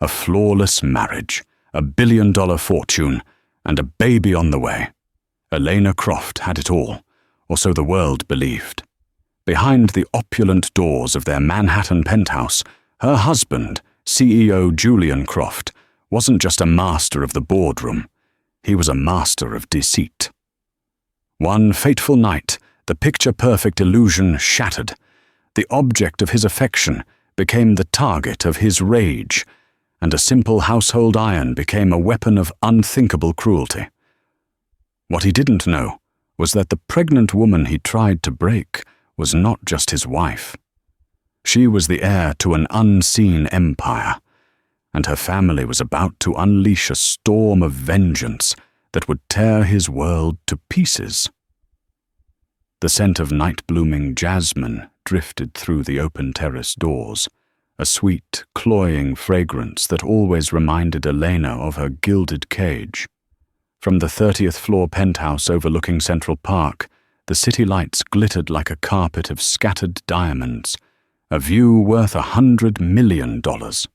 A flawless marriage, a billion-dollar fortune, and a baby on the way. Elena Croft had it all, or so the world believed. Behind the opulent doors of their Manhattan penthouse, her husband, CEO Julian Croft, wasn't just a master of the boardroom, he was a master of deceit. One fateful night, the picture-perfect illusion shattered. The object of his affection became the target of his rage, and a simple household iron became a weapon of unthinkable cruelty. What he didn't know was that the pregnant woman he tried to break was not just his wife. She was the heir to an unseen empire, and her family was about to unleash a storm of vengeance that would tear his world to pieces. The scent of night-blooming jasmine drifted through the open terrace doors, a sweet, cloying fragrance that always reminded Elena of her gilded cage. From the 30th floor penthouse overlooking Central Park, the city lights glittered like a carpet of scattered diamonds, a view worth $100 million. To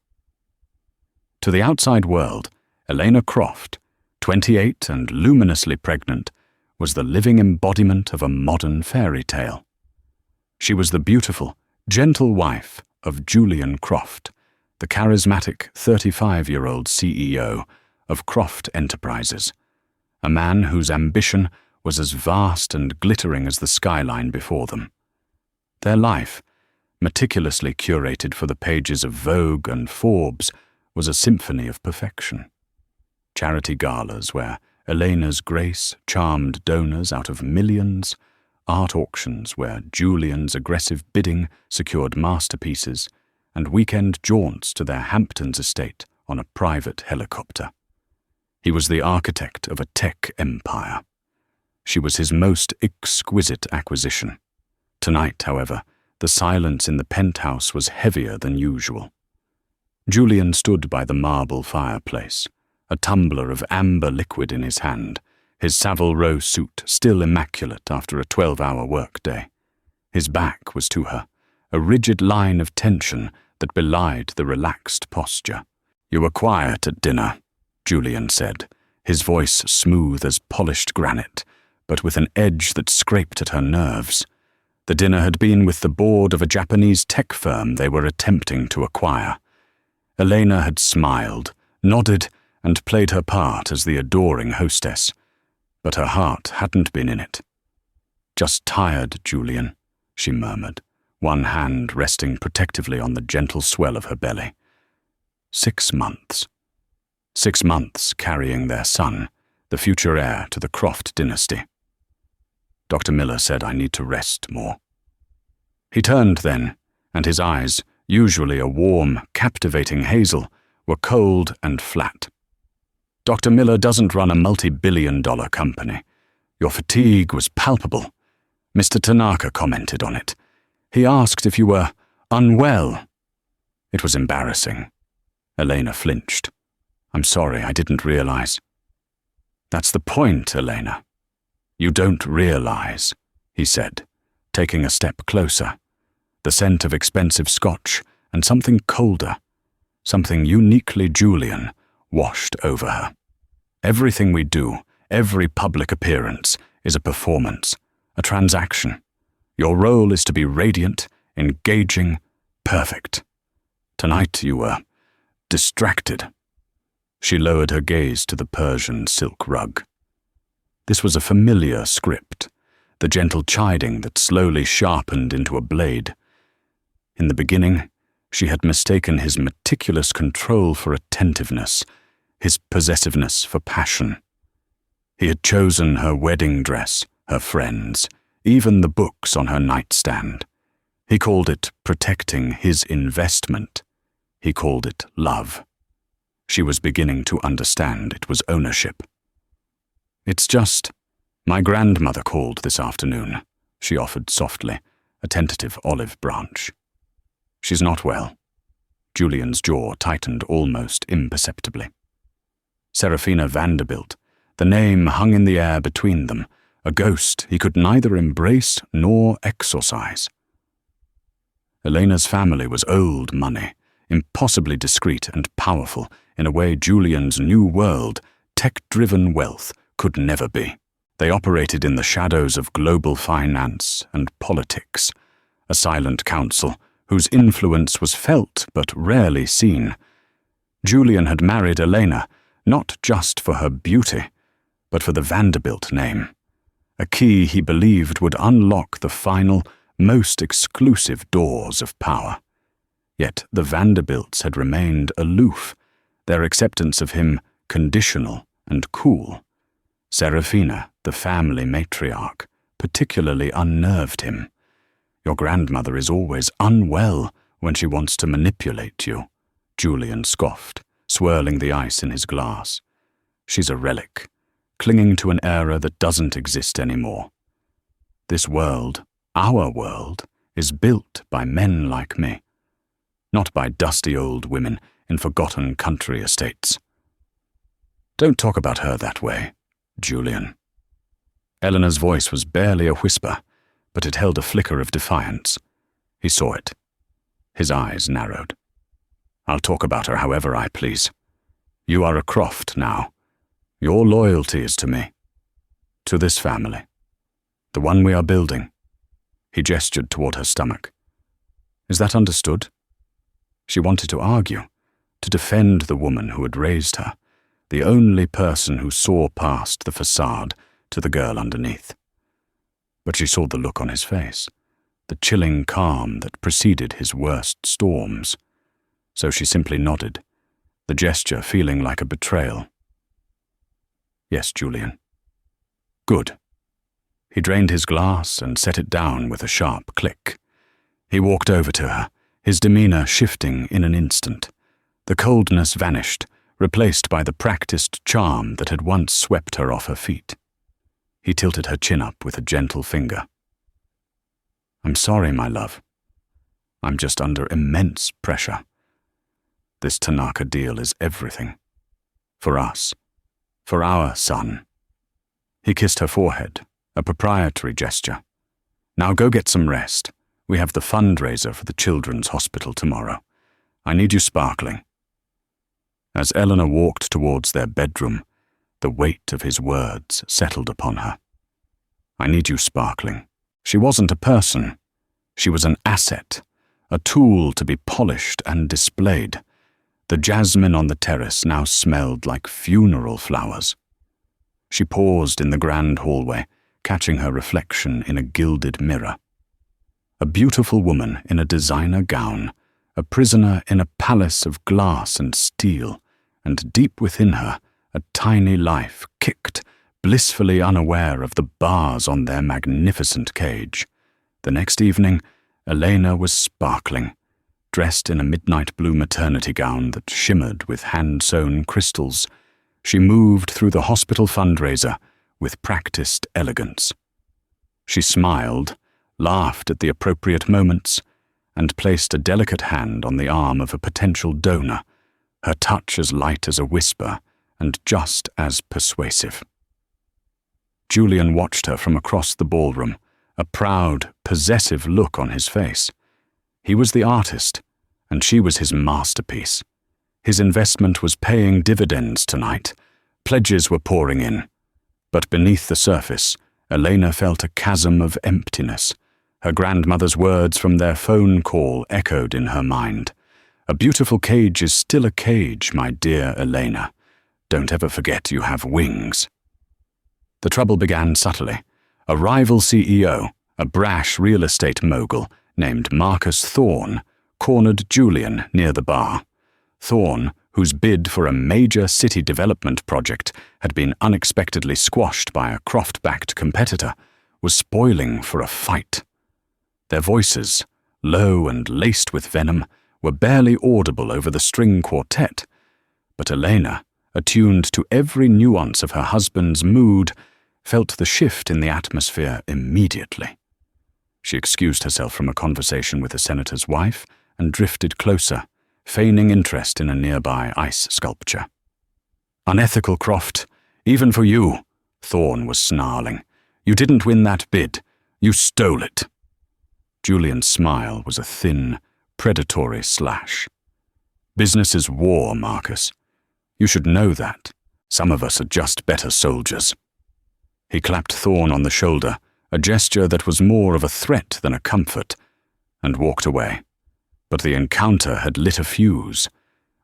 the outside world, Elena Croft, 28 and luminously pregnant, was the living embodiment of a modern fairy tale. She was the beautiful, gentle wife of Julian Croft, the charismatic 35-year-old CEO of Croft Enterprises, a man whose ambition was as vast and glittering as the skyline before them. Their life, meticulously curated for the pages of Vogue and Forbes, was a symphony of perfection. Charity galas where Elena's grace charmed donors out of millions, art auctions where Julian's aggressive bidding secured masterpieces, and weekend jaunts to their Hamptons estate on a private helicopter. He was the architect of a tech empire. She was his most exquisite acquisition. Tonight, however, the silence in the penthouse was heavier than usual. Julian stood by the marble fireplace, a tumbler of amber liquid in his hand, his Savile Row suit still immaculate after a 12-hour workday. His back was to her, a rigid line of tension that belied the relaxed posture. "You were quiet at dinner," Julian said, his voice smooth as polished granite, but with an edge that scraped at her nerves. The dinner had been with the board of a Japanese tech firm they were attempting to acquire. Elena had smiled, nodded, and played her part as the adoring hostess, but her heart hadn't been in it. "Just tired, Julian," she murmured, one hand resting protectively on the gentle swell of her belly. 6 months. 6 months carrying their son, the future heir to the Croft dynasty. "Dr. Miller said I need to rest more." He turned then, and his eyes, usually a warm, captivating hazel, were cold and flat. "Dr. Miller doesn't run a multi-billion-dollar company. Your fatigue was palpable. Mr. Tanaka commented on it. He asked if you were unwell." It was embarrassing. Elena flinched. "I'm sorry, I didn't realize." "That's the point, Elena. You don't realize," he said, taking a step closer. The scent of expensive scotch and something colder, something uniquely Julian, washed over her. "Everything we do, every public appearance, is a performance, a transaction. Your role is to be radiant, engaging, perfect. Tonight you were distracted." She lowered her gaze to the Persian silk rug. This was a familiar script, the gentle chiding that slowly sharpened into a blade. In the beginning, she had mistaken his meticulous control for attentiveness, his possessiveness for passion. He had chosen her wedding dress, her friends, even the books on her nightstand. He called it protecting his investment. He called it love. She was beginning to understand it was ownership. "It's just, my grandmother called this afternoon," she offered softly, a tentative olive branch. "She's not well." Julian's jaw tightened almost imperceptibly. Elena Vanderbilt, the name hung in the air between them, a ghost he could neither embrace nor exorcise. Elena's family was old money, impossibly discreet and powerful in a way Julian's new world, tech-driven wealth could never be. They operated in the shadows of global finance and politics, a silent council whose influence was felt but rarely seen. Julian had married Elena not just for her beauty, but for the Vanderbilt name, a key he believed would unlock the final, most exclusive doors of power. Yet the Vanderbilts had remained aloof, their acceptance of him conditional and cool. Serafina, the family matriarch, particularly unnerved him. "Your grandmother is always unwell when she wants to manipulate you," Julian scoffed, swirling the ice in his glass. "She's a relic, clinging to an era that doesn't exist anymore. This world, our world, is built by men like me, not by dusty old women in forgotten country estates." "Don't talk about her that way, Julian." Eleanor's voice was barely a whisper, but it held a flicker of defiance. He saw it. His eyes narrowed. "I'll talk about her however I please. You are a Croft now. Your loyalty is to me, to this family, the one we are building." He gestured toward her stomach. "Is that understood?" She wanted to argue, to defend the woman who had raised her, the only person who saw past the facade to the girl underneath. But she saw the look on his face, the chilling calm that preceded his worst storms. So she simply nodded, the gesture feeling like a betrayal. "Yes, Julian." "Good." He drained his glass and set it down with a sharp click. He walked over to her, his demeanor shifting in an instant. The coldness vanished, replaced by the practiced charm that had once swept her off her feet. He tilted her chin up with a gentle finger. "I'm sorry, my love. I'm just under immense pressure. This Tanaka deal is everything. For us. For our son." He kissed her forehead, a proprietary gesture. "Now go get some rest. We have the fundraiser for the children's hospital tomorrow. I need you sparkling." As Eleanor walked towards their bedroom, the weight of his words settled upon her. "I need you sparkling." She wasn't a person. She was an asset, a tool to be polished and displayed. The jasmine on the terrace now smelled like funeral flowers. She paused in the grand hallway, catching her reflection in a gilded mirror. A beautiful woman in a designer gown, a prisoner in a palace of glass and steel, and deep within her, a tiny life kicked, blissfully unaware of the bars on their magnificent cage. The next evening, Elena was sparkling, dressed in a midnight blue maternity gown that shimmered with hand-sewn crystals. She moved through the hospital fundraiser with practiced elegance. She smiled, laughed at the appropriate moments, and placed a delicate hand on the arm of a potential donor, her touch as light as a whisper and just as persuasive. Julian watched her from across the ballroom, a proud, possessive look on his face. He was the artist, and she was his masterpiece. His investment was paying dividends tonight. Pledges were pouring in. But beneath the surface, Elena felt a chasm of emptiness. Her grandmother's words from their phone call echoed in her mind. "A beautiful cage is still a cage, my dear Elena. Don't ever forget you have wings." The trouble began subtly. A rival CEO, a brash real estate mogul named Marcus Thorne, cornered Julian near the bar. Thorne, whose bid for a major city development project had been unexpectedly squashed by a Croft-backed competitor, was spoiling for a fight. Their voices, low and laced with venom, were barely audible over the string quartet, but Elena, attuned to every nuance of her husband's mood, felt the shift in the atmosphere immediately. She excused herself from a conversation with the senator's wife and drifted closer, feigning interest in a nearby ice sculpture. "Unethical, Croft, even for you," Thorne was snarling. "You didn't win that bid. You stole it." Julian's smile was a thin, predatory slash. Business is war, Marcus. You should know that. Some of us are just better soldiers." He clapped Thorne on the shoulder, a gesture that was more of a threat than a comfort, and walked away. But the encounter had lit a fuse.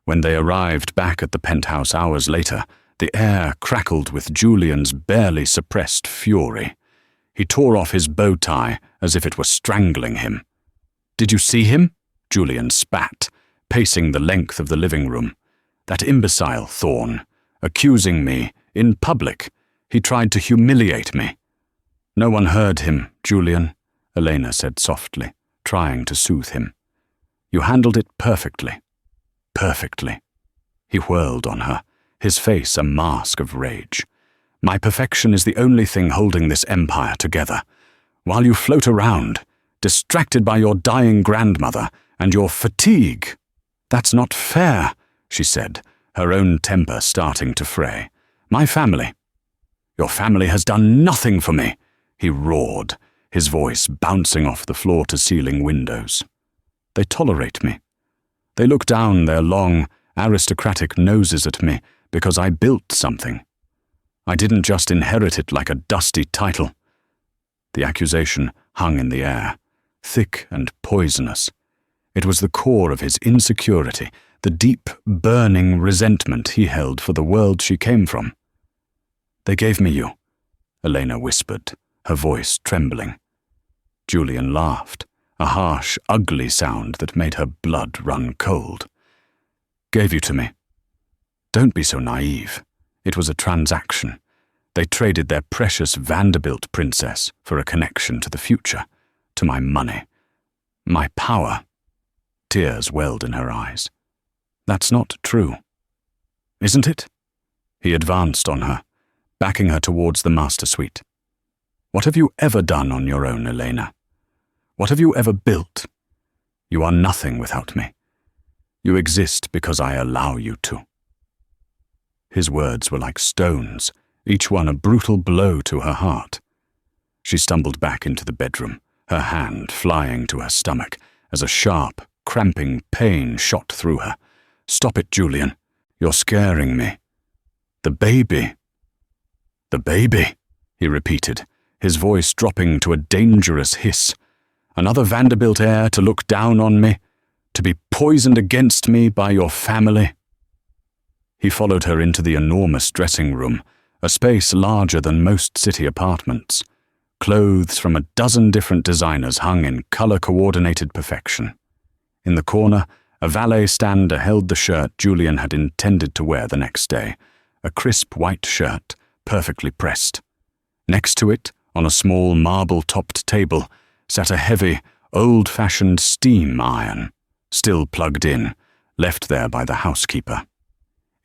When they arrived back at the penthouse hours later, the air crackled with Julian's barely suppressed fury. He tore off his bow tie as if it were strangling him. "Did you see him?" Julian spat, pacing the length of the living room. "That imbecile Thorne, accusing me in public. He tried to humiliate me." "No one heard him, Julian," Elena said softly, trying to soothe him. "You handled it perfectly. Perfectly." He whirled on her, his face a mask of rage. "My perfection is the only thing holding this empire together. While you float around, distracted by your dying grandmother and your fatigue." "That's not fair," she said, her own temper starting to fray. "My family." "Your family has done nothing for me," he roared, his voice bouncing off the floor-to-ceiling windows. "They tolerate me. They look down their long, aristocratic noses at me because I built something. I didn't just inherit it like a dusty title." The accusation hung in the air, thick and poisonous. It was the core of his insecurity, the deep, burning resentment he held for the world she came from. "They gave me you," Elena whispered, her voice trembling. Julian laughed, a harsh, ugly sound that made her blood run cold. "Gave you to me. Don't be so naive. It was a transaction. They traded their precious Vanderbilt princess for a connection to the future, to my money, my power." Tears welled in her eyes. "That's not true." "Isn't it?" He advanced on her, backing her towards the master suite. "What have you ever done on your own, Elena? What have you ever built? You are nothing without me. You exist because I allow you to." His words were like stones, each one a brutal blow to her heart. She stumbled back into the bedroom, her hand flying to her stomach as a sharp, cramping pain shot through her. "Stop it, Julian. You're scaring me." "The baby." "The baby," he repeated, his voice dropping to a dangerous hiss. "Another Vanderbilt heir to look down on me, to be poisoned against me by your family." He followed her into the enormous dressing room, a space larger than most city apartments. Clothes from a dozen different designers hung in color-coordinated perfection. In the corner, a valet stander held the shirt Julian had intended to wear the next day, a crisp white shirt, perfectly pressed. Next to it, on a small marble-topped table, sat a heavy, old-fashioned steam iron, still plugged in, left there by the housekeeper.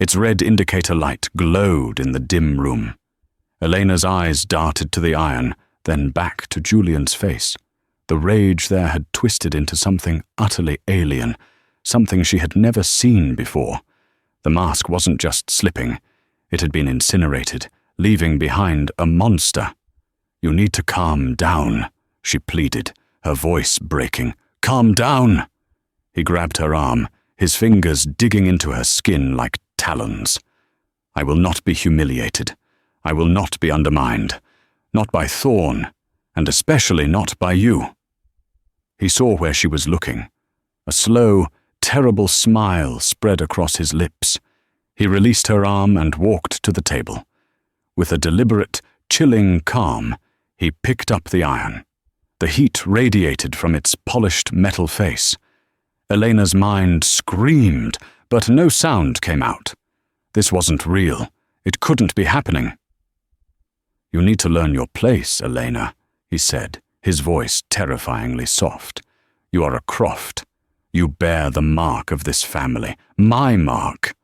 Its red indicator light glowed in the dim room. Elena's eyes darted to the iron, then back to Julian's face. The rage there had twisted into something utterly alien, something she had never seen before. The mask wasn't just slipping, it had been incinerated, leaving behind a monster. "You need to calm down," she pleaded, her voice breaking. "Calm down!" He grabbed her arm, his fingers digging into her skin like talons. "I will not be humiliated. I will not be undermined. Not by Thorne, and especially not by you." He saw where she was looking. A slow, terrible smile spread across his lips. He released her arm and walked to the table. With a deliberate, chilling calm, he picked up the iron. The heat radiated from its polished metal face. Elena's mind screamed, but no sound came out. This wasn't real. It couldn't be happening. "You need to learn your place, Elena," he said, his voice terrifyingly soft. "You are a Croft. You bear the mark of this family, my mark."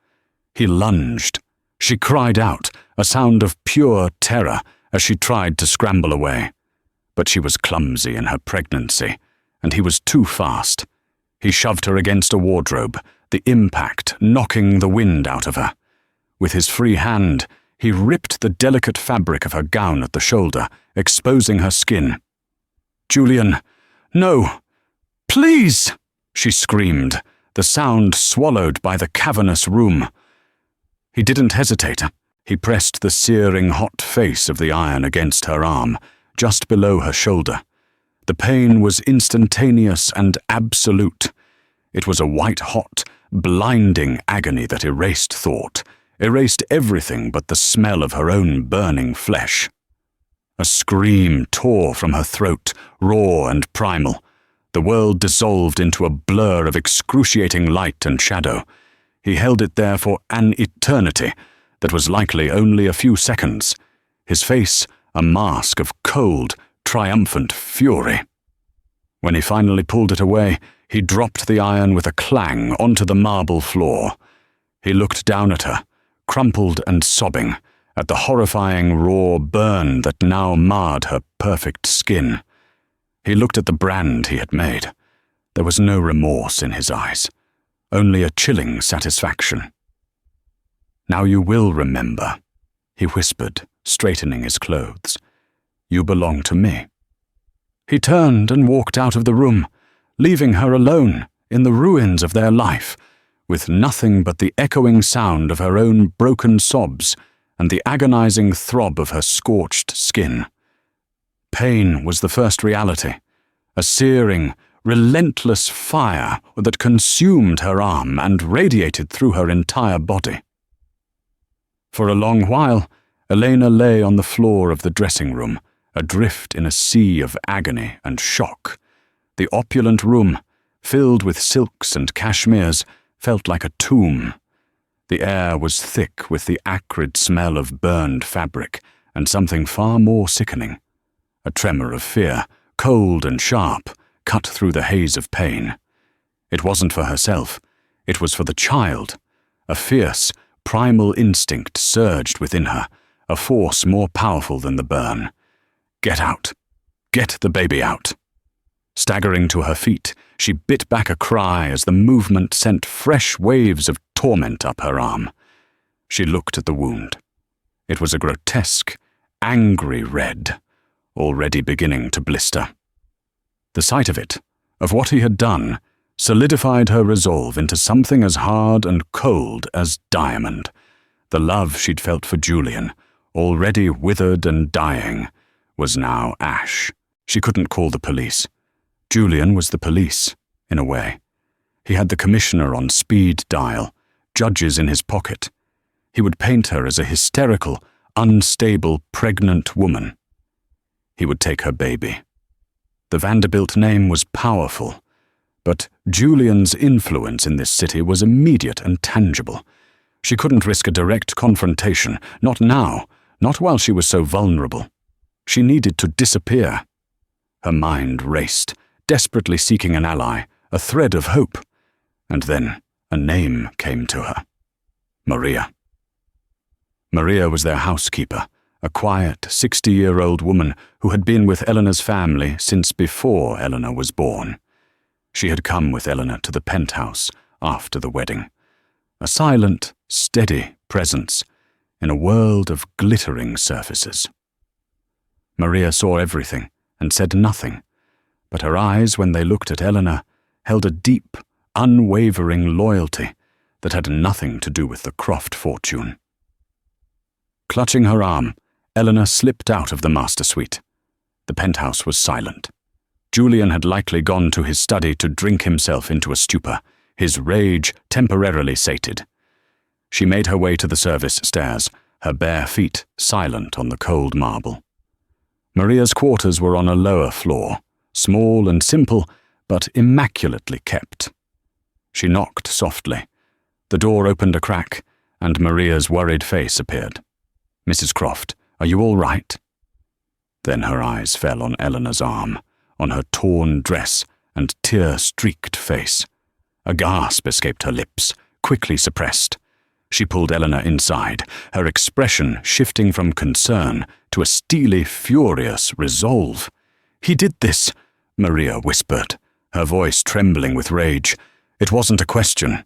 He lunged. She cried out, a sound of pure terror, as she tried to scramble away. But she was clumsy in her pregnancy, and he was too fast. He shoved her against a wardrobe, the impact knocking the wind out of her. With his free hand, he ripped the delicate fabric of her gown at the shoulder, exposing her skin. "Julian, no! Please!" she screamed, the sound swallowed by the cavernous room. He didn't hesitate. He pressed the searing hot face of the iron against her arm, just below her shoulder. The pain was instantaneous and absolute. It was a white-hot, blinding agony that erased thought, erased everything but the smell of her own burning flesh. A scream tore from her throat, raw and primal. The world dissolved into a blur of excruciating light and shadow. He held it there for an eternity that was likely only a few seconds, his face a mask of cold, triumphant fury. When he finally pulled it away, he dropped the iron with a clang onto the marble floor. He looked down at her, crumpled and sobbing, at the horrifying raw burn that now marred her perfect skin. He looked at the brand he had made. There was no remorse in his eyes, only a chilling satisfaction. "Now you will remember," he whispered, straightening his clothes. "You belong to me." He turned and walked out of the room, leaving her alone in the ruins of their life, with nothing but the echoing sound of her own broken sobs and the agonizing throb of her scorched skin. Pain was the first reality, a searing, relentless fire that consumed her arm and radiated through her entire body. For a long while, Elena lay on the floor of the dressing room, adrift in a sea of agony and shock. The opulent room, filled with silks and cashmeres, felt like a tomb. The air was thick with the acrid smell of burned fabric and something far more sickening. A tremor of fear, cold and sharp, cut through the haze of pain. It wasn't for herself. It was for the child. A fierce, primal instinct surged within her, a force more powerful than the burn. Get out. Get the baby out. Staggering to her feet, she bit back a cry as the movement sent fresh waves of torment up her arm. She looked at the wound. It was a grotesque, angry red, already beginning to blister. The sight of it, of what he had done, solidified her resolve into something as hard and cold as diamond. The love she'd felt for Julian, already withered and dying, was now ash. She couldn't call the police. Julian was the police, in a way. He had the commissioner on speed dial, judges in his pocket. He would paint her as a hysterical, unstable, pregnant woman. He would take her baby. The Vanderbilt name was powerful, but Julian's influence in this city was immediate and tangible. She couldn't risk a direct confrontation, not now, not while she was so vulnerable. She needed to disappear. Her mind raced, desperately seeking an ally, a thread of hope. And then a name came to her. Maria. Maria was their housekeeper, a quiet, 60-year-old woman who had been with Eleanor's family since before Eleanor was born. She had come with Eleanor to the penthouse after the wedding. A silent, steady presence in a world of glittering surfaces. Maria saw everything and said nothing, but her eyes, when they looked at Eleanor, held a deep, unwavering loyalty that had nothing to do with the Croft fortune. Clutching her arm, Eleanor slipped out of the master suite. The penthouse was silent. Julian had likely gone to his study to drink himself into a stupor, his rage temporarily sated. She made her way to the service stairs, her bare feet silent on the cold marble. Maria's quarters were on a lower floor, small and simple, but immaculately kept. She knocked softly. The door opened a crack, and Maria's worried face appeared. "Mrs. Croft, are you all right?" Then her eyes fell on Eleanor's arm, on her torn dress and tear-streaked face. A gasp escaped her lips, quickly suppressed. She pulled Eleanor inside, her expression shifting from concern to a steely, furious resolve. "He did this," Maria whispered, her voice trembling with rage. It wasn't a question.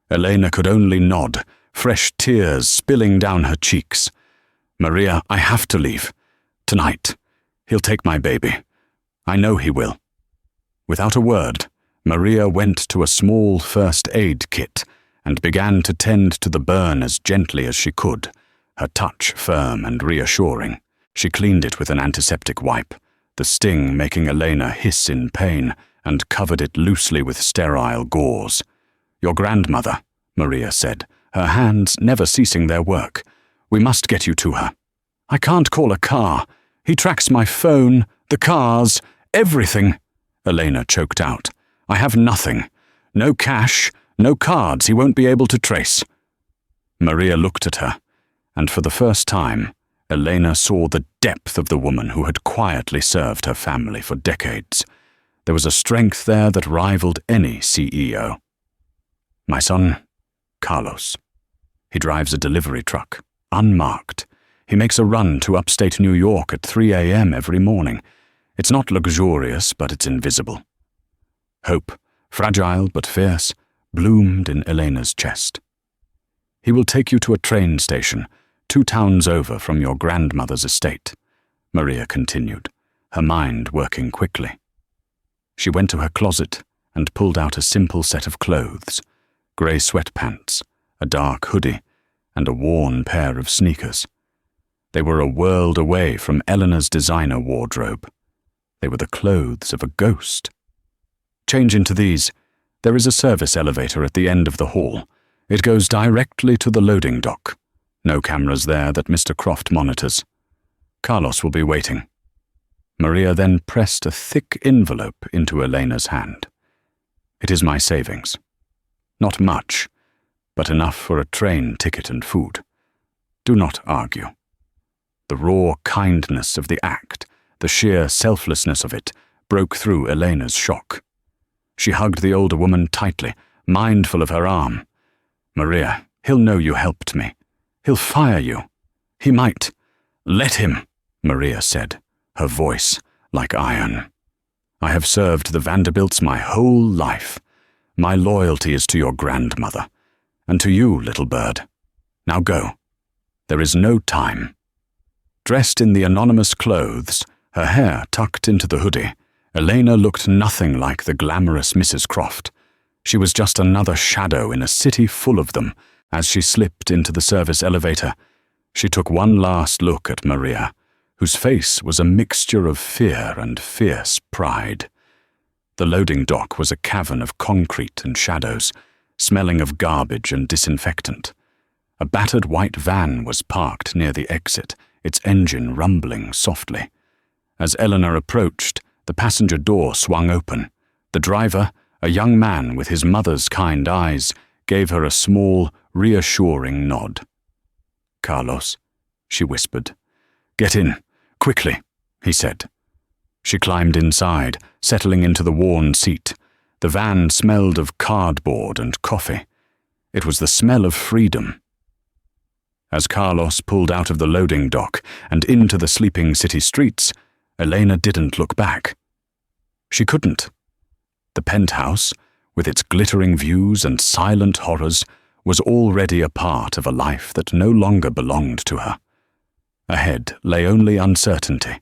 Elena could only nod, fresh tears spilling down her cheeks. "Maria, I have to leave. Tonight. He'll take my baby. I know he will." Without a word, Maria went to a small first aid kit and began to tend to the burn as gently as she could, her touch firm and reassuring. She cleaned it with an antiseptic wipe, the sting making Elena hiss in pain, and covered it loosely with sterile gauze. "Your grandmother," Maria said, her hands never ceasing their work. "We must get you to her." "I can't call a car. He tracks my phone, the cars, everything," Elena choked out. "I have nothing. No cash, no cards he won't be able to trace." Maria looked at her, and for the first time, Elena saw the depth of the woman who had quietly served her family for decades. There was a strength there that rivaled any CEO. "My son, Carlos. He drives a delivery truck, unmarked. He makes a run to upstate New York at 3 a.m. every morning. It's not luxurious, but it's invisible." Hope, fragile but fierce, bloomed in Elena's chest. "He will take you to a train station, 2 towns over from your grandmother's estate," Maria continued, her mind working quickly. She went to her closet and pulled out a simple set of clothes, grey sweatpants, a dark hoodie, and a worn pair of sneakers. They were a world away from Eleanor's designer wardrobe. They were the clothes of a ghost. "Change into these. There is a service elevator at the end of the hall. It goes directly to the loading dock. No cameras there that Mr. Croft monitors. Carlos will be waiting." Maria then pressed a thick envelope into Elena's hand. "It is my savings. Not much, but enough for a train ticket and food. Do not argue." The raw kindness of the act, the sheer selflessness of it, broke through Elena's shock. She hugged the older woman tightly, mindful of her arm. "Maria, he'll know you helped me. He'll fire you. He might." "Let him," Maria said, her voice like iron. "I have served the Vanderbilts my whole life. My loyalty is to your grandmother, and to you, little bird. Now go. There is no time." Dressed in the anonymous clothes, her hair tucked into the hoodie, Elena looked nothing like the glamorous Mrs. Croft. She was just another shadow in a city full of them. As she slipped into the service elevator, she took one last look at Maria, whose face was a mixture of fear and fierce pride. The loading dock was a cavern of concrete and shadows, smelling of garbage and disinfectant. A battered white van was parked near the exit, its engine rumbling softly. As Eleanor approached, the passenger door swung open. The driver, a young man with his mother's kind eyes, gave her a small, reassuring nod. "Carlos," she whispered. "Get in, quickly," he said. She climbed inside, settling into the worn seat. The van smelled of cardboard and coffee. It was the smell of freedom. As Carlos pulled out of the loading dock and into the sleeping city streets, Elena didn't look back. She couldn't. The penthouse, with its glittering views and silent horrors, was already a part of a life that no longer belonged to her. Ahead lay only uncertainty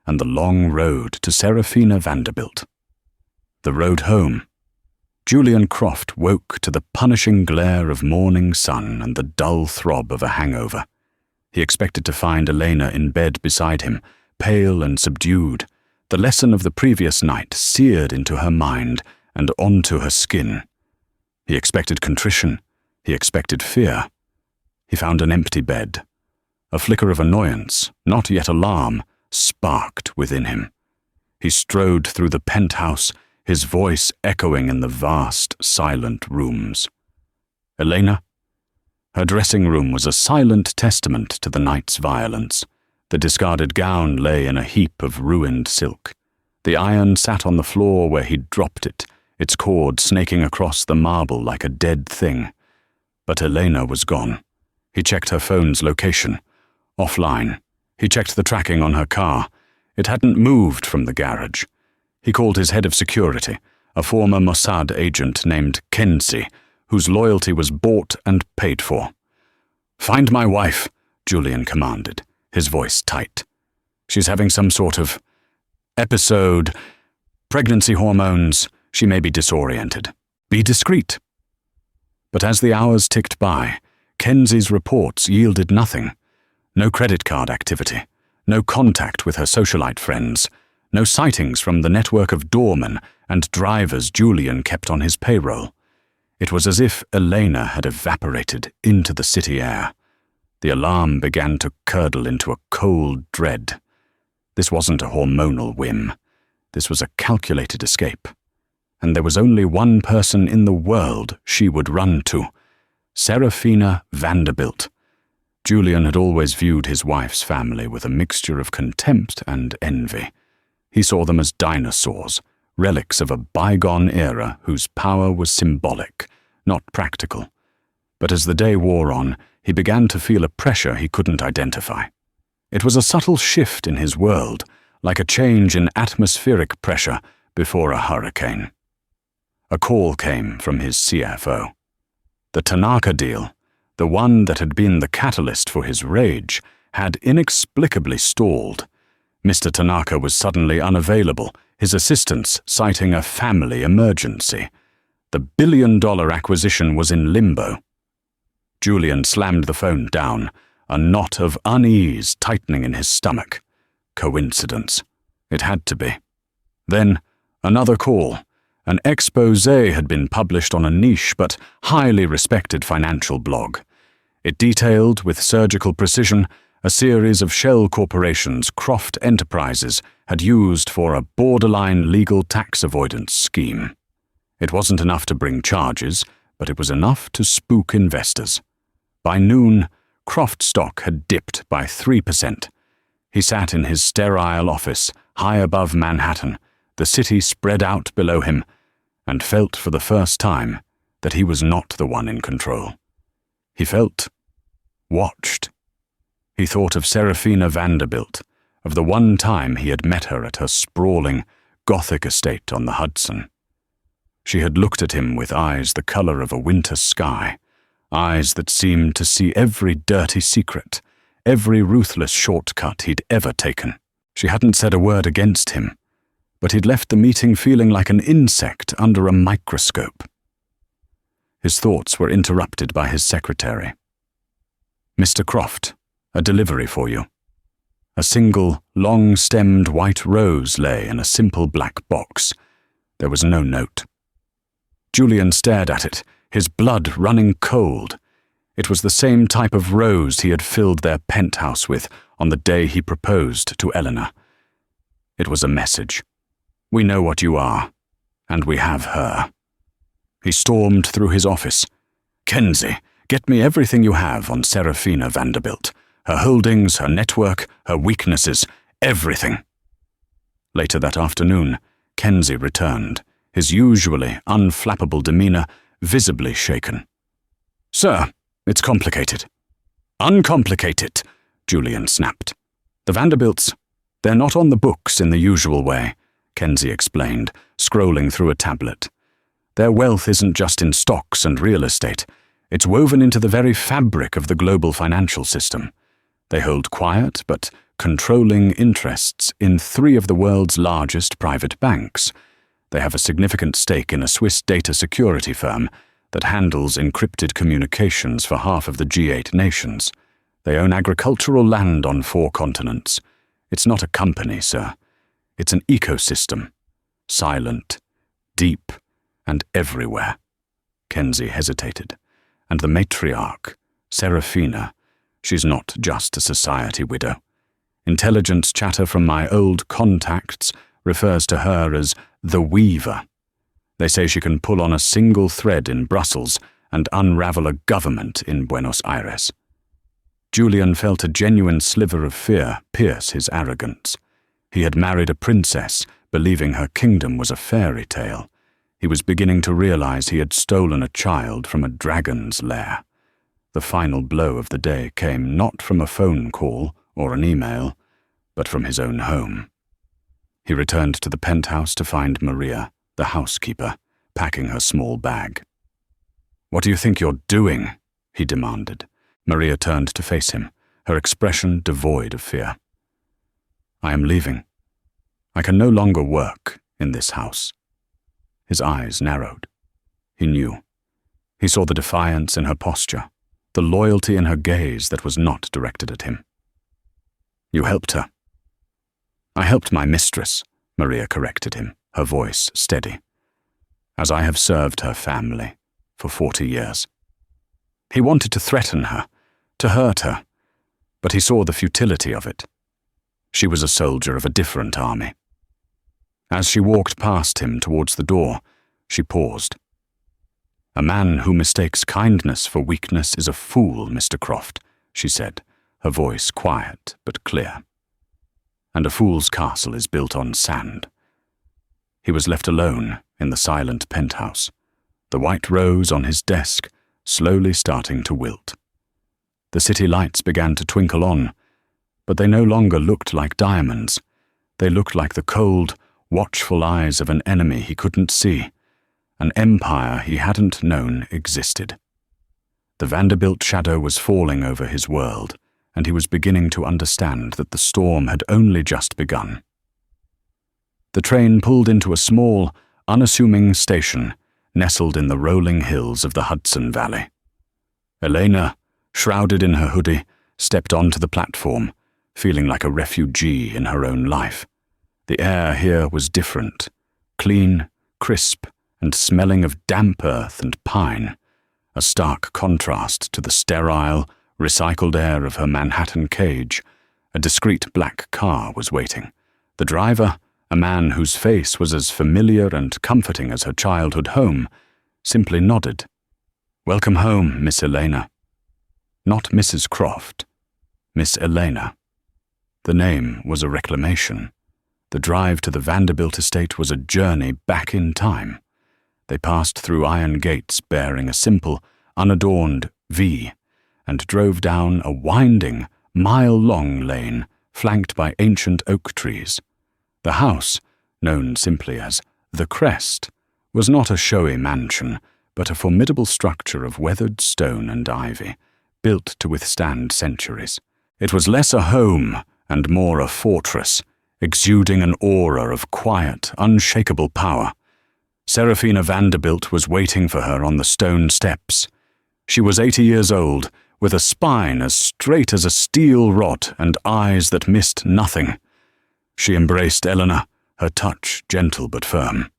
and the long road to Elena Vanderbilt. The road home. Julian Croft woke to the punishing glare of morning sun and the dull throb of a hangover. He expected to find Elena in bed beside him, pale and subdued, the lesson of the previous night seared into her mind and onto her skin. He expected contrition. He expected fear. He found an empty bed. A flicker of annoyance, not yet alarm, sparked within him. He strode through the penthouse, his voice echoing in the vast, silent rooms. Elena? Her dressing room was a silent testament to the night's violence. The discarded gown lay in a heap of ruined silk. The iron sat on the floor where he'd dropped it, its cord snaking across the marble like a dead thing. But Elena was gone. He checked her phone's location. Offline. He checked the tracking on her car. It hadn't moved from the garage. He called his head of security, a former Mossad agent named Kenzie, whose loyalty was bought and paid for. "Find my wife," Julian commanded, his voice tight. "She's having some sort of episode. Pregnancy hormones, She may be disoriented. Be discreet. But as the hours ticked by, Kenzie's reports yielded nothing. No credit card activity, no contact with her socialite friends, no sightings from the network of doormen and drivers Julian kept on his payroll. It was as if Elena had evaporated into the city air. The alarm began to curdle into a cold dread. This wasn't a hormonal whim. This was a calculated escape. And there was only one person in the world she would run to: Elena Vanderbilt. Julian had always viewed his wife's family with a mixture of contempt and envy. He saw them as dinosaurs, relics of a bygone era whose power was symbolic, not practical. But as the day wore on, he began to feel a pressure he couldn't identify. It was a subtle shift in his world, like a change in atmospheric pressure before a hurricane. A call came from his CFO. The Tanaka deal, the one that had been the catalyst for his rage, had inexplicably stalled. Mr. Tanaka was suddenly unavailable, his assistants citing a family emergency. The billion-dollar acquisition was in limbo. Julian slammed the phone down, a knot of unease tightening in his stomach. Coincidence. It had to be. Then, another call. An exposé had been published on a niche but highly respected financial blog. It detailed, with surgical precision, a series of shell corporations Croft Enterprises had used for a borderline legal tax avoidance scheme. It wasn't enough to bring charges, but it was enough to spook investors. By noon, Croft stock had dipped by 3%. He sat in his sterile office, high above Manhattan, the city spread out below him, and felt for the first time that he was not the one in control. He felt watched. He thought of Elena Vanderbilt, of the one time he had met her at her sprawling, Gothic estate on the Hudson. She had looked at him with eyes the color of a winter sky, eyes that seemed to see every dirty secret, every ruthless shortcut he'd ever taken. She hadn't said a word against him, but he'd left the meeting feeling like an insect under a microscope. His thoughts were interrupted by his secretary. "Mr. Croft, a delivery for you." A single, long-stemmed white rose lay in a simple black box. There was no note. Julian stared at it, his blood running cold. It was the same type of rose he had filled their penthouse with on the day he proposed to Elena. It was a message. "We know what you are, and we have her." He stormed through his office. "Kenzie, get me everything you have on Elena Vanderbilt. Her holdings, her network, her weaknesses, everything." Later that afternoon, Kenzie returned, his usually unflappable demeanor visibly shaken. "Sir, it's complicated." "Uncomplicate," Julian snapped. "The Vanderbilts, they're not on the books in the usual way," Kenzie explained, scrolling through a tablet. "Their wealth isn't just in stocks and real estate. It's woven into the very fabric of the global financial system. They hold quiet but controlling interests in 3 of the world's largest private banks. They have a significant stake in a Swiss data security firm that handles encrypted communications for half of the G8 nations. They own agricultural land on 4 continents. It's not a company, sir. It's an ecosystem. Silent, deep, and everywhere." Kenzie hesitated. "And the matriarch, Elena, she's not just a society widow. Intelligence chatter from my old contacts refers to her as the Weaver. They say she can pull on a single thread in Brussels and unravel a government in Buenos Aires." Julian felt a genuine sliver of fear pierce his arrogance. He had married a princess, believing her kingdom was a fairy tale. He was beginning to realize he had stolen a child from a dragon's lair. The final blow of the day came not from a phone call or an email, but from his own home. He returned to the penthouse to find Maria, the housekeeper, packing her small bag. "What do you think you're doing?" he demanded. Maria turned to face him, her expression devoid of fear. "I am leaving. I can no longer work in this house." His eyes narrowed. He knew. He saw the defiance in her posture, the loyalty in her gaze that was not directed at him. "You helped her." "I helped my mistress," Maria corrected him, her voice steady, "as I have served her family for 40 years. He wanted to threaten her, to hurt her, but he saw the futility of it. She was a soldier of a different army. As she walked past him towards the door, she paused. "A man who mistakes kindness for weakness is a fool, Mr. Croft," she said, her voice quiet but clear. "And a fool's castle is built on sand." He was left alone in the silent penthouse, the white rose on his desk slowly starting to wilt. The city lights began to twinkle on, but they no longer looked like diamonds. They looked like the cold, watchful eyes of an enemy he couldn't see, an empire he hadn't known existed. The Vanderbilt shadow was falling over his world, and he was beginning to understand that the storm had only just begun. The train pulled into a small, unassuming station nestled in the rolling hills of the Hudson Valley. Elena, shrouded in her hoodie, stepped onto the platform, feeling like a refugee in her own life. The air here was different, clean, crisp, and smelling of damp earth and pine, a stark contrast to the sterile, recycled air of her Manhattan cage. A discreet black car was waiting. The driver, a man whose face was as familiar and comforting as her childhood home, simply nodded. "Welcome home, Miss Elena." Not Mrs. Croft, Miss Elena. The name was a reclamation. The drive to the Vanderbilt estate was a journey back in time. They passed through iron gates bearing a simple, unadorned V, and drove down a winding, mile-long lane flanked by ancient oak trees. The house, known simply as The Crest, was not a showy mansion, but a formidable structure of weathered stone and ivy, built to withstand centuries. It was less a home and more a fortress, exuding an aura of quiet, unshakable power. Elena Vanderbilt was waiting for her on the stone steps. She was 80 years old, with a spine as straight as a steel rod and eyes that missed nothing. She embraced Elena, her touch gentle but firm.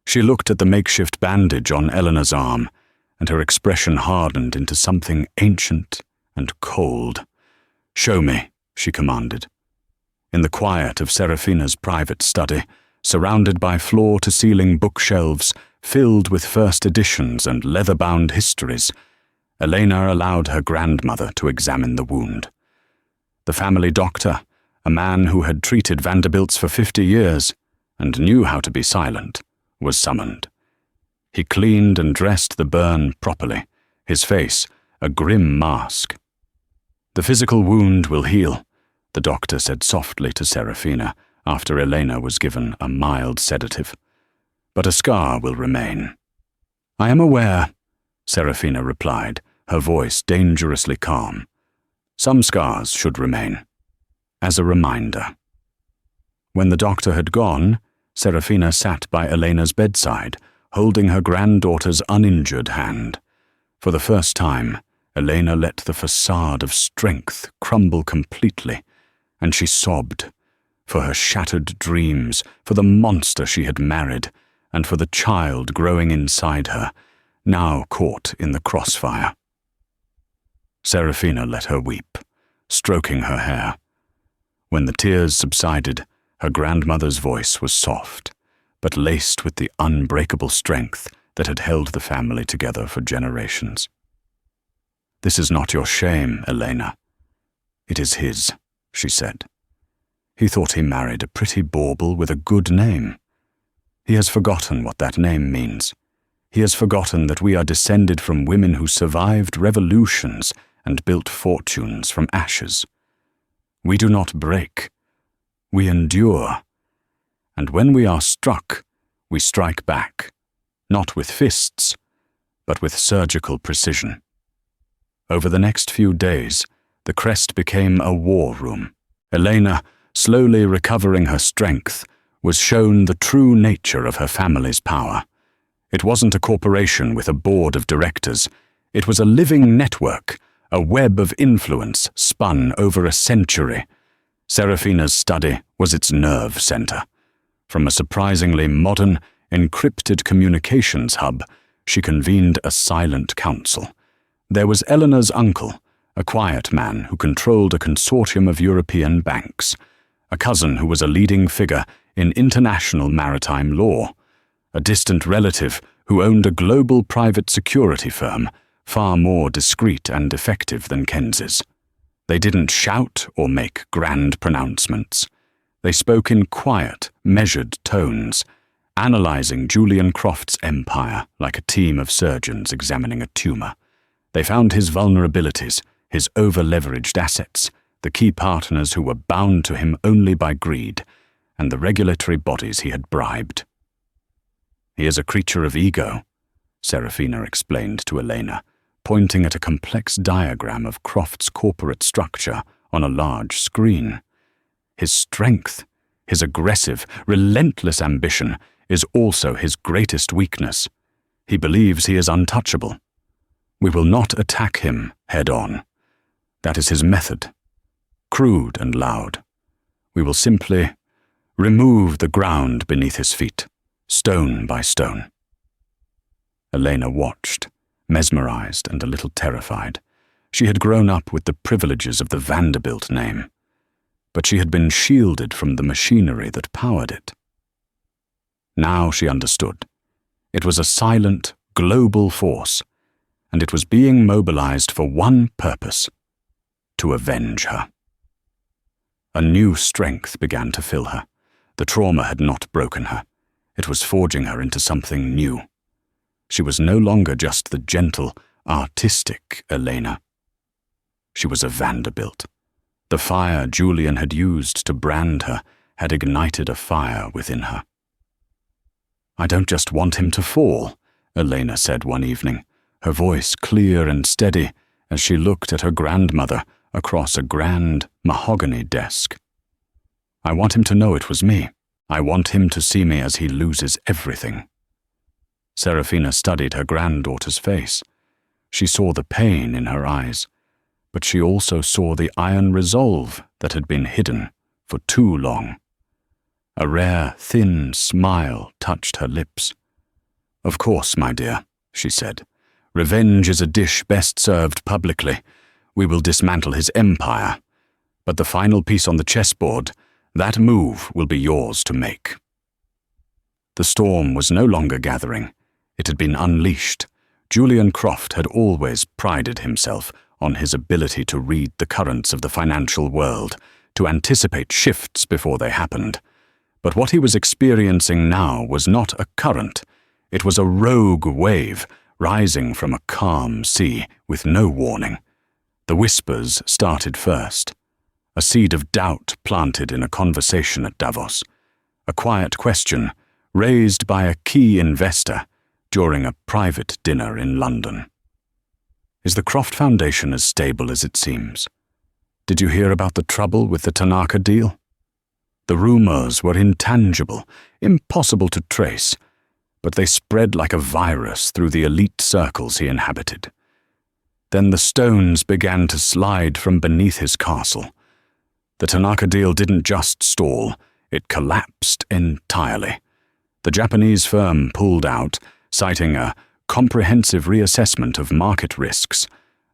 She looked at the makeshift bandage on Elena's arm, and her expression hardened into something ancient and cold. "Show me," she commanded. In the quiet of Serafina's private study, surrounded by floor-to-ceiling bookshelves filled with first editions and leather-bound histories, Elena allowed her grandmother to examine the wound. The family doctor, a man who had treated Vanderbilts for 50 years and knew how to be silent, was summoned. He cleaned and dressed the burn properly, his face a grim mask. "The physical wound will heal," the doctor said softly to Serafina after Elena was given a mild sedative. "But a scar will remain." "I am aware," Serafina replied, her voice dangerously calm. "Some scars should remain, as a reminder." When the doctor had gone, Serafina sat by Elena's bedside, holding her granddaughter's uninjured hand. For the first time, Elena let the facade of strength crumble completely, and she sobbed, for her shattered dreams, for the monster she had married, and for the child growing inside her, now caught in the crossfire. Serafina let her weep, stroking her hair. When the tears subsided, her grandmother's voice was soft, but laced with the unbreakable strength that had held the family together for generations. "This is not your shame, Elena. It is his," she said. "He thought he married a pretty bauble with a good name. He has forgotten what that name means. He has forgotten that we are descended from women who survived revolutions and built fortunes from ashes. We do not break. We endure. And when we are struck, we strike back, not with fists, but with surgical precision." Over the next few days, the Crest became a war room. Elena, slowly recovering her strength, was shown the true nature of her family's power. It wasn't a corporation with a board of directors. It was a living network, a web of influence spun over a century. Serafina's study was its nerve center. From a surprisingly modern, encrypted communications hub, she convened a silent council. There was Eleanor's uncle, a quiet man who controlled a consortium of European banks, a cousin who was a leading figure in international maritime law, a distant relative who owned a global private security firm, far more discreet and effective than Kenz's. They didn't shout or make grand pronouncements. They spoke in quiet, measured tones, analyzing Julian Croft's empire like a team of surgeons examining a tumor. They found his vulnerabilities, his over-leveraged assets, the key partners who were bound to him only by greed, and the regulatory bodies he had bribed. "He is a creature of ego," Serafina explained to Elena, pointing at a complex diagram of Croft's corporate structure on a large screen. "His strength, his aggressive, relentless ambition is also his greatest weakness. He believes he is untouchable. We will not attack him head-on. That is his method, crude and loud. We will simply remove the ground beneath his feet, stone by stone." Elena watched, mesmerized and a little terrified. She had grown up with the privileges of the Vanderbilt name, but she had been shielded from the machinery that powered it. Now she understood. It was a silent, global force, and it was being mobilized for one purpose: to avenge her. A new strength began to fill her. The trauma had not broken her. It was forging her into something new. She was no longer just the gentle, artistic Elena. She was a Vanderbilt. The fire Julian had used to brand her had ignited a fire within her. "I don't just want him to fall," Elena said one evening, her voice clear and steady as she looked at her grandmother across a grand mahogany desk. "I want him to know it was me. I want him to see me as he loses everything." Serafina studied her granddaughter's face. She saw the pain in her eyes, but she also saw the iron resolve that had been hidden for too long. A rare, thin smile touched her lips. "Of course, my dear," she said. "Revenge is a dish best served publicly. We will dismantle his empire. But the final piece on the chessboard, that move will be yours to make." The storm was no longer gathering. It had been unleashed. Julian Croft had always prided himself on his ability to read the currents of the financial world, to anticipate shifts before they happened. But what he was experiencing now was not a current. It was a rogue wave rising from a calm sea with no warning. The whispers started first. A seed of doubt planted in a conversation at Davos. A quiet question raised by a key investor during a private dinner in London. "Is the Croft Foundation as stable as it seems? Did you hear about the trouble with the Tanaka deal? The rumors were intangible, impossible to trace, but they spread like a virus through the elite circles he inhabited. Then the stones began to slide from beneath his castle. The Tanaka deal didn't just stall, it collapsed entirely. The Japanese firm pulled out, citing a comprehensive reassessment of market risks,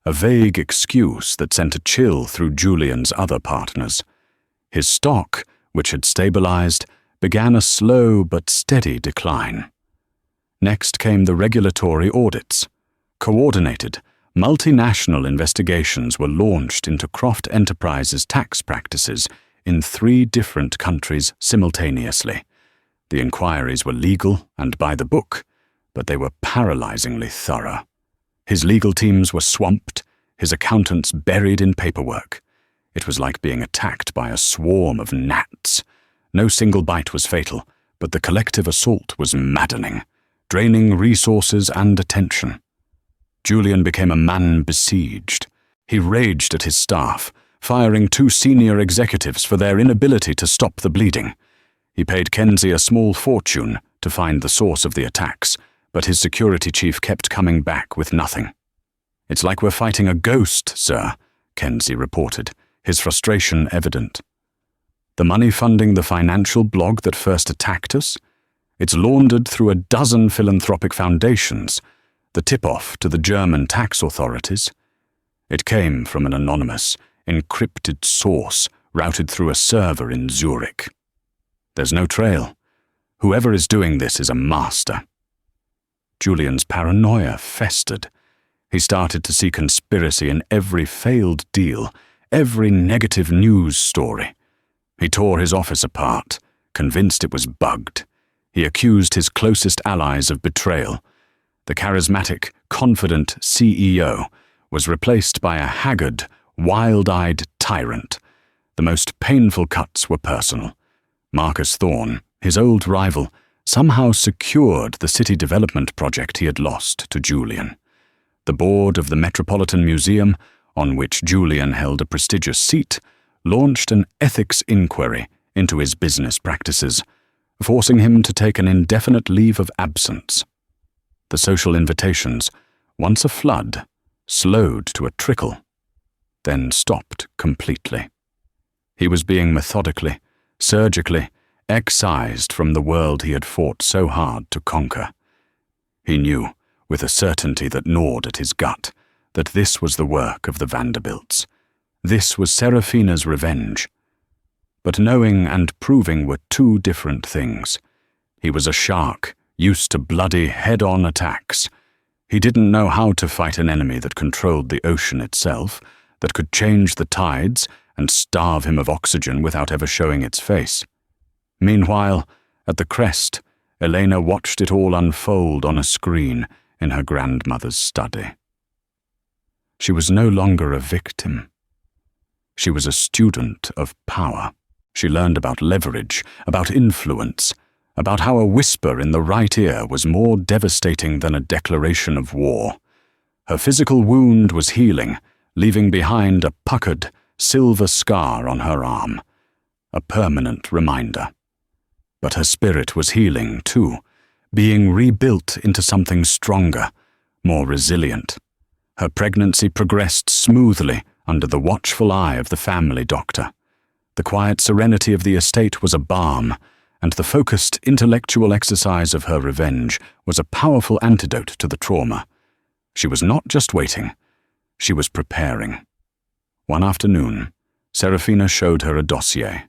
a vague excuse that sent a chill through Julian's other partners. His stock, which had stabilized, began a slow but steady decline. Next came the regulatory audits. Coordinated, multinational investigations were launched into Croft Enterprises' tax practices in 3 different countries simultaneously. The inquiries were legal and by the book, but they were paralyzingly thorough. His legal teams were swamped, his accountants buried in paperwork. It was like being attacked by a swarm of gnats. No single bite was fatal, but the collective assault was maddening, draining resources and attention. Julian became a man besieged. He raged at his staff, firing 2 senior executives for their inability to stop the bleeding. He paid Kenzie a small fortune to find the source of the attacks, but his security chief kept coming back with nothing. "It's like we're fighting a ghost, sir," Kenzie reported, his frustration evident. "The money funding the financial blog that first attacked us? It's laundered through a dozen philanthropic foundations, the tip-off to the German tax authorities. It came from an anonymous, encrypted source routed through a server in Zurich. There's no trail. Whoever is doing this is a master." Julian's paranoia festered. He started to see conspiracy in every failed deal, every negative news story. He tore his office apart, convinced it was bugged. He accused his closest allies of betrayal. The charismatic, confident CEO was replaced by a haggard, wild-eyed tyrant. The most painful cuts were personal. Marcus Thorne, his old rival, somehow secured the city development project he had lost to Julian. The board of the Metropolitan Museum, on which Julian held a prestigious seat, launched an ethics inquiry into his business practices, forcing him to take an indefinite leave of absence. The social invitations, once a flood, slowed to a trickle, then stopped completely. He was being methodically, surgically, excised from the world he had fought so hard to conquer. He knew, with a certainty that gnawed at his gut, that this was the work of the Vanderbilts. This was Serafina's revenge. But knowing and proving were two different things. He was a shark, used to bloody, head-on attacks. He didn't know how to fight an enemy that controlled the ocean itself, that could change the tides and starve him of oxygen without ever showing its face. Meanwhile, at the crest, Elena watched it all unfold on a screen in her grandmother's study. She was no longer a victim. She was a student of power. She learned about leverage, about influence, about how a whisper in the right ear was more devastating than a declaration of war. Her physical wound was healing, leaving behind a puckered, silver scar on her arm, a permanent reminder. But her spirit was healing too, being rebuilt into something stronger, more resilient. Her pregnancy progressed smoothly under the watchful eye of the family doctor. The quiet serenity of the estate was a balm, and the focused intellectual exercise of her revenge was a powerful antidote to the trauma. She was not just waiting, she was preparing. One afternoon, Serafina showed her a dossier.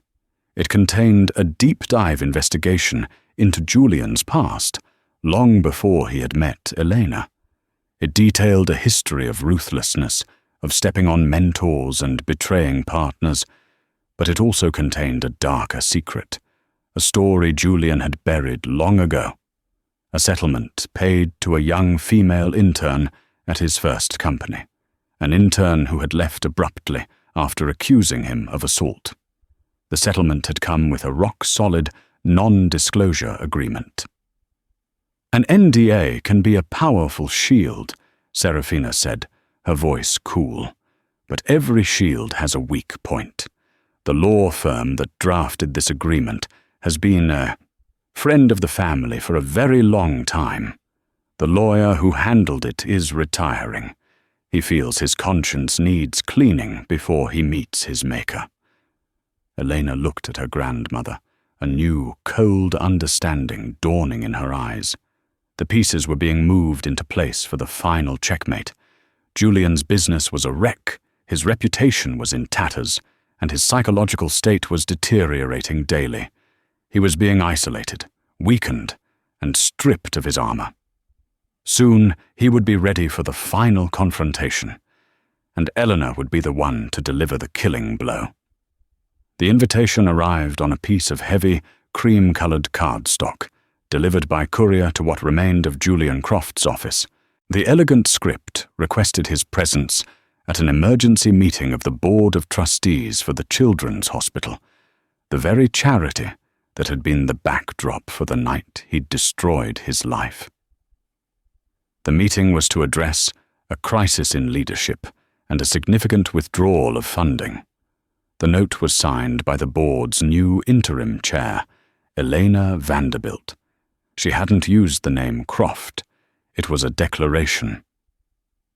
It contained a deep-dive investigation into Julian's past, long before he had met Elena. It detailed a history of ruthlessness, of stepping on mentors and betraying partners, but it also contained a darker secret, a story Julian had buried long ago, a settlement paid to a young female intern at his first company, an intern who had left abruptly after accusing him of assault. The settlement had come with a rock-solid, non-disclosure agreement. "An NDA can be a powerful shield," Serafina said, her voice cool. "But every shield has a weak point. The law firm that drafted this agreement has been a friend of the family for a very long time. The lawyer who handled it is retiring. He feels his conscience needs cleaning before he meets his maker." Elena looked at her grandmother, a new, cold understanding dawning in her eyes. The pieces were being moved into place for the final checkmate. Julian's business was a wreck, his reputation was in tatters, and his psychological state was deteriorating daily. He was being isolated, weakened, and stripped of his armor. Soon he would be ready for the final confrontation, and Elena would be the one to deliver the killing blow. The invitation arrived on a piece of heavy, cream-colored cardstock, delivered by courier to what remained of Julian Croft's office. The elegant script requested his presence at an emergency meeting of the Board of Trustees for the Children's Hospital, the very charity that had been the backdrop for the night he'd destroyed his life. The meeting was to address a crisis in leadership and a significant withdrawal of funding. The note was signed by the board's new interim chair, Elena Vanderbilt. She hadn't used the name Croft. It was a declaration.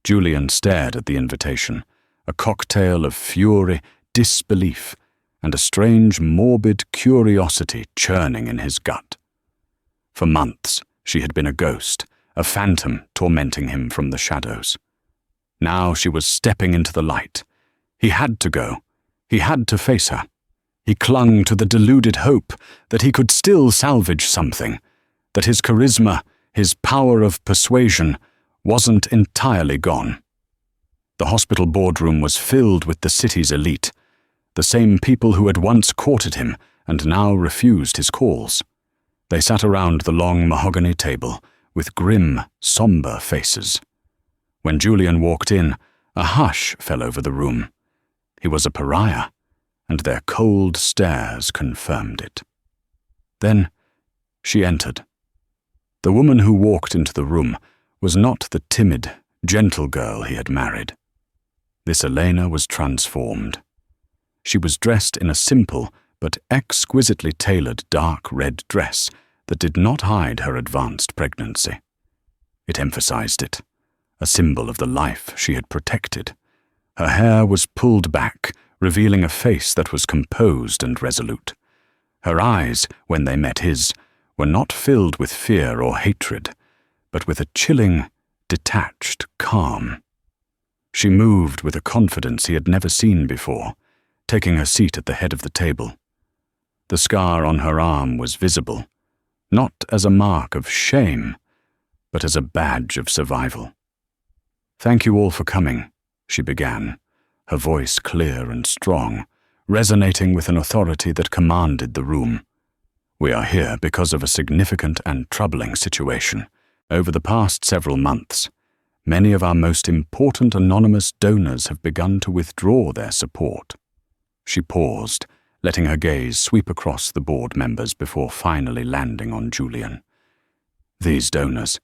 Julian stared at the invitation, a cocktail of fury, disbelief, and a strange, morbid curiosity churning in his gut. For months, she had been a ghost, a phantom tormenting him from the shadows. Now she was stepping into the light. He had to go. He had to face her. He clung to the deluded hope that he could still salvage something, that his charisma, his power of persuasion, wasn't entirely gone. The hospital boardroom was filled with the city's elite, the same people who had once courted him and now refused his calls. They sat around the long mahogany table with grim, somber faces. When Julian walked in, a hush fell over the room. He was a pariah, and their cold stares confirmed it. Then she entered. The woman who walked into the room was not the timid, gentle girl he had married. This Elena was transformed. She was dressed in a simple but exquisitely tailored dark red dress that did not hide her advanced pregnancy. It emphasized it, a symbol of the life she had protected. Her hair was pulled back, revealing a face that was composed and resolute. Her eyes, when they met his, were not filled with fear or hatred, but with a chilling, detached calm. She moved with a confidence he had never seen before, taking her seat at the head of the table. The scar on her arm was visible, not as a mark of shame, but as a badge of survival. "Thank you all for coming," she began, her voice clear and strong, resonating with an authority that commanded the room. "We are here because of a significant and troubling situation. Over the past several months, many of our most important anonymous donors have begun to withdraw their support." She paused, letting her gaze sweep across the board members before finally landing on Julian. These donors,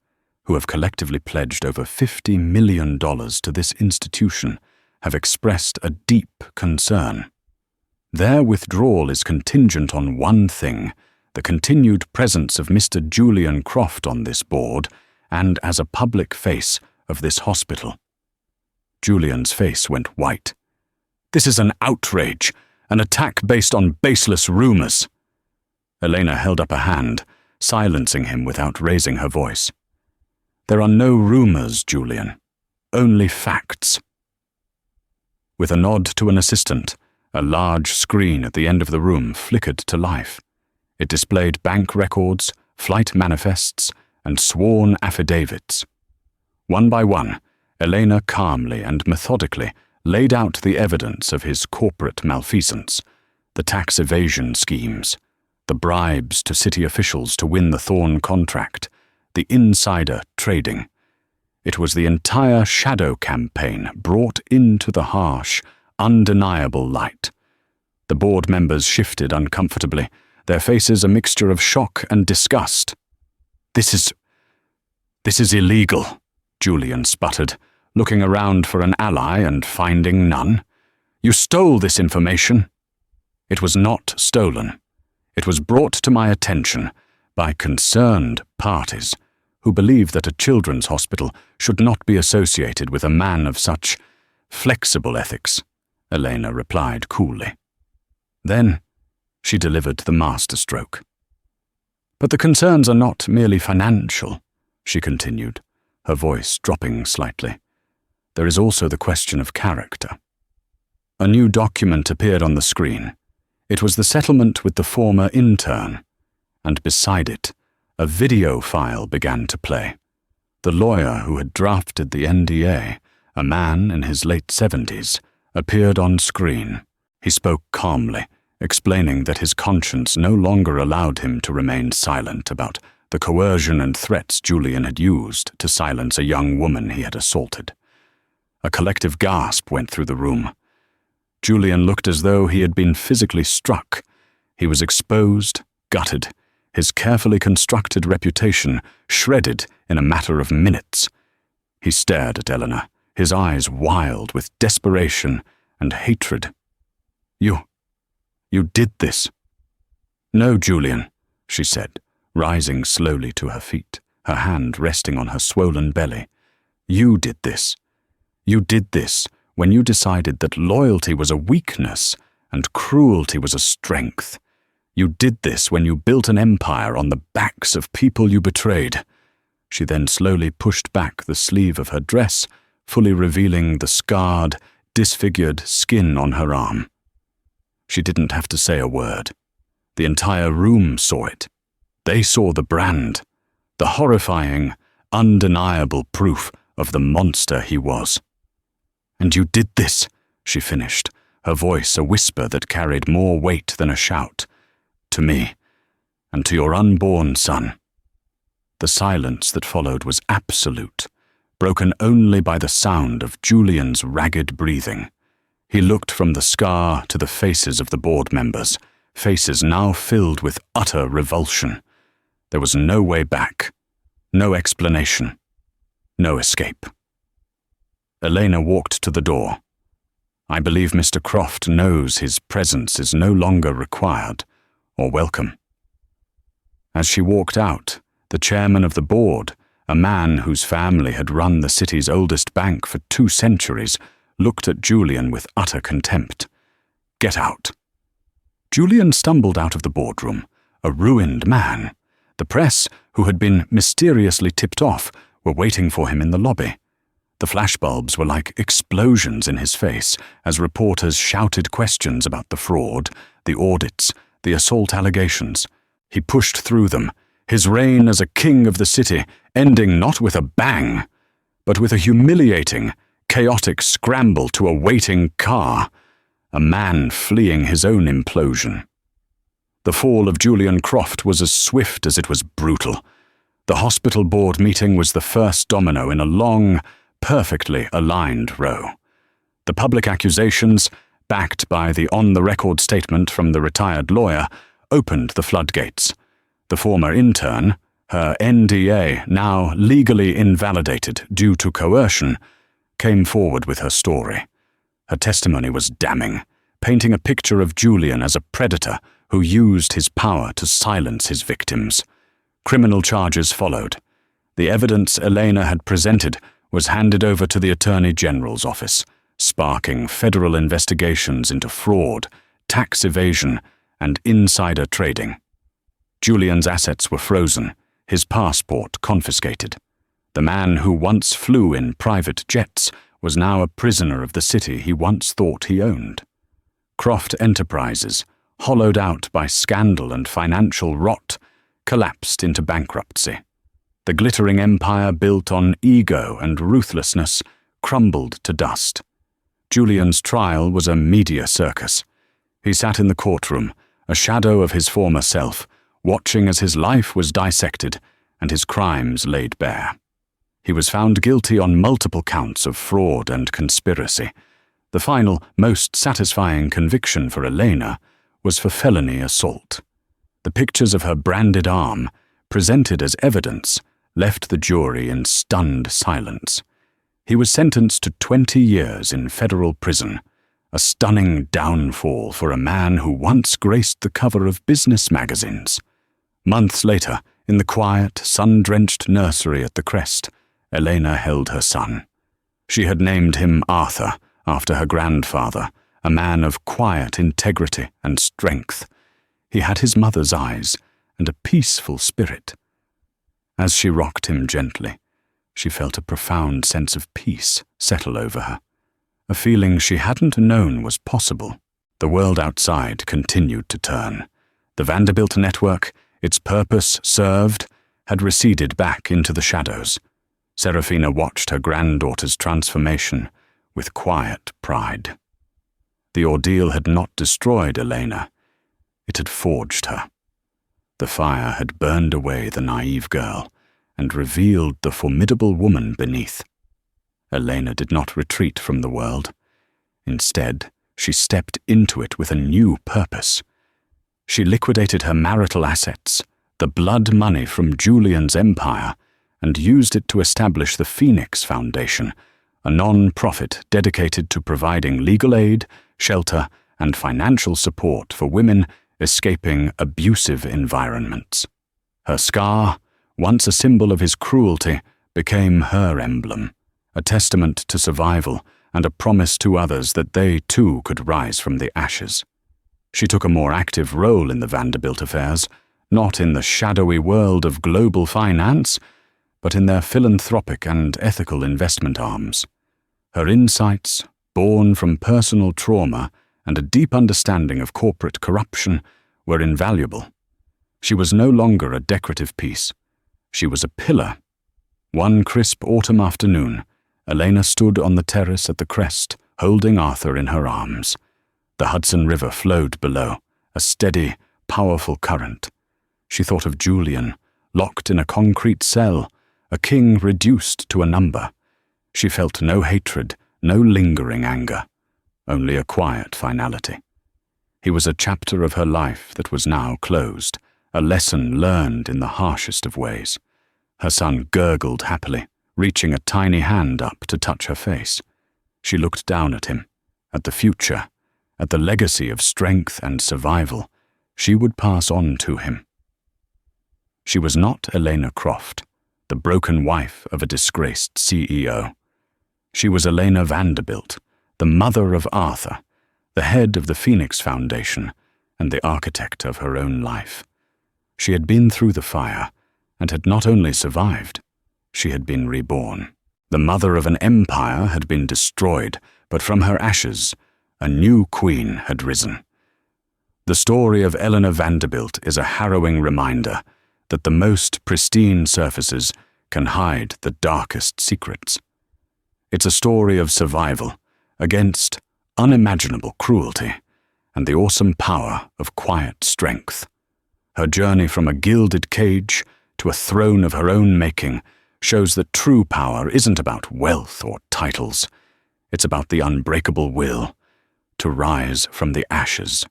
who have collectively pledged over $50 million to this institution, have expressed a deep concern. Their withdrawal is contingent on one thing: the continued presence of Mr. Julian Croft on this board and as a public face of this hospital. Julian's face went white. "This is an outrage, an attack based on baseless rumors." Elena held up a hand, silencing him without raising her voice. "There are no rumors, Julian. Only facts." With a nod to an assistant, a large screen at the end of the room flickered to life. It displayed bank records, flight manifests, and sworn affidavits. One by one, Elena calmly and methodically laid out the evidence of his corporate malfeasance, the tax evasion schemes, the bribes to city officials to win the Thorn contract, the insider trading. It was the entire shadow campaign brought into the harsh, undeniable light. The board members shifted uncomfortably, their faces a mixture of shock and disgust. This is illegal," Julian sputtered, looking around for an ally and finding none. "You stole this information." "It was not stolen. It was brought to my attention by concerned parties who believe that a children's hospital should not be associated with a man of such flexible ethics," Elena replied coolly. Then she delivered the masterstroke. "But the concerns are not merely financial," she continued, her voice dropping slightly. "There is also the question of character." A new document appeared on the screen. It was the settlement with the former intern, and beside it, a video file began to play. The lawyer who had drafted the NDA, a man in his late 70s, appeared on screen. He spoke calmly, explaining that his conscience no longer allowed him to remain silent about the coercion and threats Julian had used to silence a young woman he had assaulted. A collective gasp went through the room. Julian looked as though he had been physically struck. He was exposed, gutted, his carefully constructed reputation shredded in a matter of minutes. He stared at Elena, his eyes wild with desperation and hatred. You did this." "No, Julian," she said, rising slowly to her feet, her hand resting on her swollen belly. You did this. You did this when you decided that loyalty was a weakness and cruelty was a strength. You did this when you built an empire on the backs of people you betrayed. She then slowly pushed back the sleeve of her dress, fully revealing the scarred, disfigured skin on her arm. She didn't have to say a word. The entire room saw it. They saw the brand, the horrifying, undeniable proof of the monster he was. And you did this, she finished, her voice a whisper that carried more weight than a shout. To me, and to your unborn son. The silence that followed was absolute, broken only by the sound of Julian's ragged breathing. He looked from the scar to the faces of the board members, faces now filled with utter revulsion. There was no way back, no explanation, no escape. Elena walked to the door. I believe Mr. Croft knows his presence is no longer required or welcome. As she walked out, the chairman of the board, a man whose family had run the city's oldest bank for 2 centuries, looked at Julian with utter contempt. Get out. Julian stumbled out of the boardroom, a ruined man. The press, who had been mysteriously tipped off, were waiting for him in the lobby. The flashbulbs were like explosions in his face as reporters shouted questions about the fraud, the audits, the assault allegations. He pushed through them, his reign as a king of the city ending not with a bang, but with a humiliating, chaotic scramble to a waiting car, a man fleeing his own implosion. The fall of Julian Croft was as swift as it was brutal. The hospital board meeting was the first domino in a long, perfectly aligned row. The public accusations, backed by the on-the-record statement from the retired lawyer, opened the floodgates. The former intern, her NDA now legally invalidated due to coercion, came forward with her story. Her testimony was damning, painting a picture of Julian as a predator who used his power to silence his victims. Criminal charges followed. The evidence Elena had presented was handed over to the Attorney General's office, sparking federal investigations into fraud, tax evasion, and insider trading. Julian's assets were frozen, his passport confiscated. The man who once flew in private jets was now a prisoner of the city he once thought he owned. Croft Enterprises, hollowed out by scandal and financial rot, collapsed into bankruptcy. The glittering empire built on ego and ruthlessness crumbled to dust. Julian's trial was a media circus. He sat in the courtroom, a shadow of his former self, watching as his life was dissected and his crimes laid bare. He was found guilty on multiple counts of fraud and conspiracy. The final, most satisfying conviction for Elena was for felony assault. The pictures of her branded arm, presented as evidence, left the jury in stunned silence. He was sentenced to 20 years in federal prison, a stunning downfall for a man who once graced the cover of business magazines. Months later, in the quiet, sun-drenched nursery at the Crest, Elena held her son. She had named him Arthur, after her grandfather, a man of quiet integrity and strength. He had his mother's eyes and a peaceful spirit. As she rocked him gently, she felt a profound sense of peace settle over her, a feeling she hadn't known was possible. The world outside continued to turn. The Vanderbilt network, its purpose served, had receded back into the shadows. Serafina watched her granddaughter's transformation with quiet pride. The ordeal had not destroyed Elena. It had forged her. The fire had burned away the naive girl and revealed the formidable woman beneath. Elena did not retreat from the world. Instead, she stepped into it with a new purpose. She liquidated her marital assets, the blood money from Julian's empire, and used it to establish the Phoenix Foundation, a non-profit dedicated to providing legal aid, shelter, and financial support for women escaping abusive environments. Her scar, once a symbol of his cruelty, became her emblem, a testament to survival and a promise to others that they too could rise from the ashes. She took a more active role in the Vanderbilt affairs, not in the shadowy world of global finance, but in their philanthropic and ethical investment arms. Her insights, born from personal trauma and a deep understanding of corporate corruption, were invaluable. She was no longer a decorative piece. She was a pillar. One crisp autumn afternoon, Elena stood on the terrace at the crest, holding Arthur in her arms. The Hudson River flowed below, a steady, powerful current. She thought of Julian, locked in a concrete cell, a king reduced to a number. She felt no hatred, no lingering anger, only a quiet finality. He was a chapter of her life that was now closed, a lesson learned in the harshest of ways. Her son gurgled happily, reaching a tiny hand up to touch her face. She looked down at him, at the future, at the legacy of strength and survival she would pass on to him. She was not Elena Croft, the broken wife of a disgraced CEO. She was Elena Vanderbilt, the mother of Arthur, the head of the Phoenix Foundation, and the architect of her own life. She had been through the fire, and had not only survived, she had been reborn. The mother of an empire had been destroyed, but from her ashes, a new queen had risen. The story of Elena Vanderbilt is a harrowing reminder that the most pristine surfaces can hide the darkest secrets. It's a story of survival against unimaginable cruelty and the awesome power of quiet strength. Her journey from a gilded cage to a throne of her own making shows that true power isn't about wealth or titles. It's about the unbreakable will to rise from the ashes.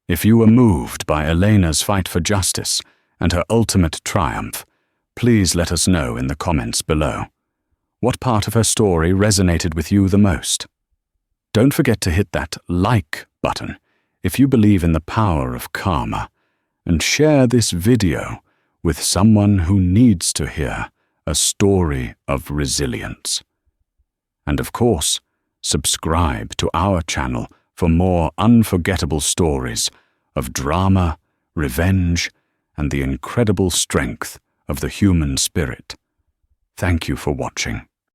If you were moved by Elena's fight for justice and her ultimate triumph, please let us know in the comments below. What part of her story resonated with you the most? Don't forget to hit that like button if you believe in the power of karma, and share this video with someone who needs to hear a story of resilience. And of course, subscribe to our channel for more unforgettable stories of drama, revenge, and the incredible strength of the human spirit. Thank you for watching.